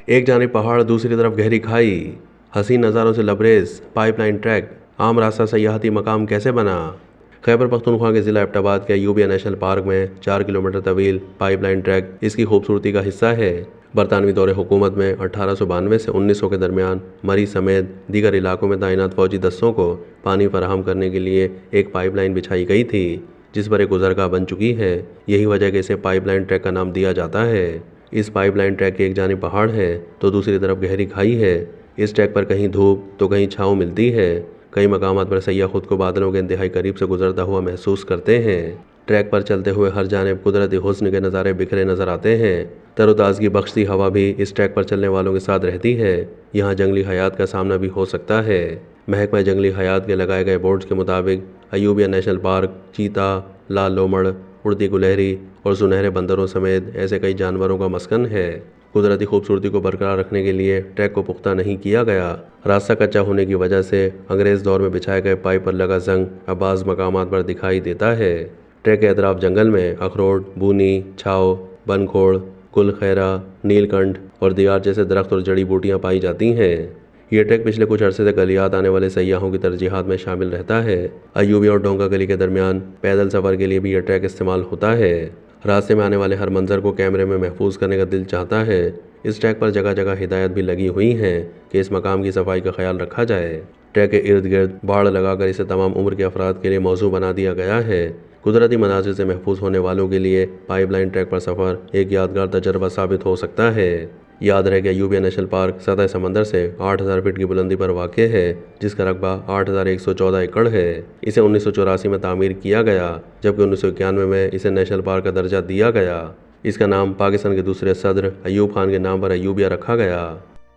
ایک جانب پہاڑ، دوسری طرف گہری کھائی، حسین نظاروں سے لبریز پائپ لائن ٹریک، عام راستہ سیاحتی مقام کیسے بنا؟ خیبر پختونخوا کے ضلع ایبٹ آباد کے ایوبیہ نیشنل پارک میں 4 کلومیٹر طویل پائپ لائن ٹریک اس کی خوبصورتی کا حصہ ہے۔ برطانوی دور حکومت میں 1892 سے 1900 کے درمیان مری سمیت دیگر علاقوں میں تعینات فوجی دستوں کو پانی فراہم کرنے کے لیے ایک پائپ لائن بچھائی گئی تھی، جس پر ایک گزرگاہ بن چکی ہے۔ یہی وجہ کہ اسے پائپ لائن ٹریک کا نام دیا جاتا ہے۔ اس پائپ لائن ٹریک کی ایک جانب پہاڑ ہے تو دوسری طرف گہری کھائی ہے۔ اس ٹریک پر کہیں دھوپ تو کہیں چھاؤں ملتی ہے۔ کئی مقامات پر سیاح خود کو بادلوں کے انتہائی قریب سے گزرتا ہوا محسوس کرتے ہیں۔ ٹریک پر چلتے ہوئے ہر جانب قدرتی حسن کے نظارے بکھرے نظر آتے ہیں۔ تر و تازگی بخشتی ہوا بھی اس ٹریک پر چلنے والوں کے ساتھ رہتی ہے۔ یہاں جنگلی حیات کا سامنا بھی ہو سکتا ہے۔ محکمہ جنگلی حیات کے لگائے گئے بورڈز کے مطابق ایوبیہ نیشنل پارک چیتا، لال لومڑ، اڑتی گلہری اور سنہرے بندروں سمیت ایسے کئی جانوروں کا مسکن ہے۔ قدرتی خوبصورتی کو برقرار رکھنے کے لیے ٹریک کو پختہ نہیں کیا گیا۔ راستہ کچا ہونے کی وجہ سے انگریز دور میں بچھائے گئے پائپ پر لگا زنگ اب بعض مقامات پر دکھائی دیتا ہے۔ ٹریک کے اطراف جنگل میں اخروٹ، بونی، چھاؤ، بن کھوڑ، گل خیرہ، نیل کنٹھ اور دیار جیسے درخت اور جڑی بوٹیاں پائی جاتی ہیں۔ یہ ٹریک پچھلے کچھ عرصے سے گلیات آنے والے سیاحوں کی ترجیحات میں شامل رہتا ہے۔ ایوبی اور ڈونگا گلی کے درمیان پیدل سفر کے لیے بھی یہ ٹریک استعمال ہوتا ہے۔ راستے میں آنے والے ہر منظر کو کیمرے میں محفوظ کرنے کا دل چاہتا ہے۔ اس ٹریک پر جگہ جگہ ہدایت بھی لگی ہوئی ہیں کہ اس مقام کی صفائی کا خیال رکھا جائے۔ ٹریک کے ارد گرد باڑ لگا کر اسے تمام عمر کے افراد کے لیے موزوں بنا دیا گیا ہے۔ قدرتی مناظر سے محفوظ ہونے والوں کے لیے پائپ لائن ٹریک پر سفر ایک یادگار تجربہ ثابت ہو سکتا ہے۔ یاد رہے کہ ایوبیہ نیشنل پارک سطح سمندر سے 8000 فٹ کی بلندی پر واقع ہے، جس کا رقبہ 8114 ایکڑ ہے۔ اسے 1984 میں تعمیر کیا گیا، جبکہ 1991 میں اسے نیشنل پارک کا درجہ دیا گیا۔ اس کا نام پاکستان کے دوسرے صدر ایوب خان کے نام پر ایوبیہ رکھا گیا۔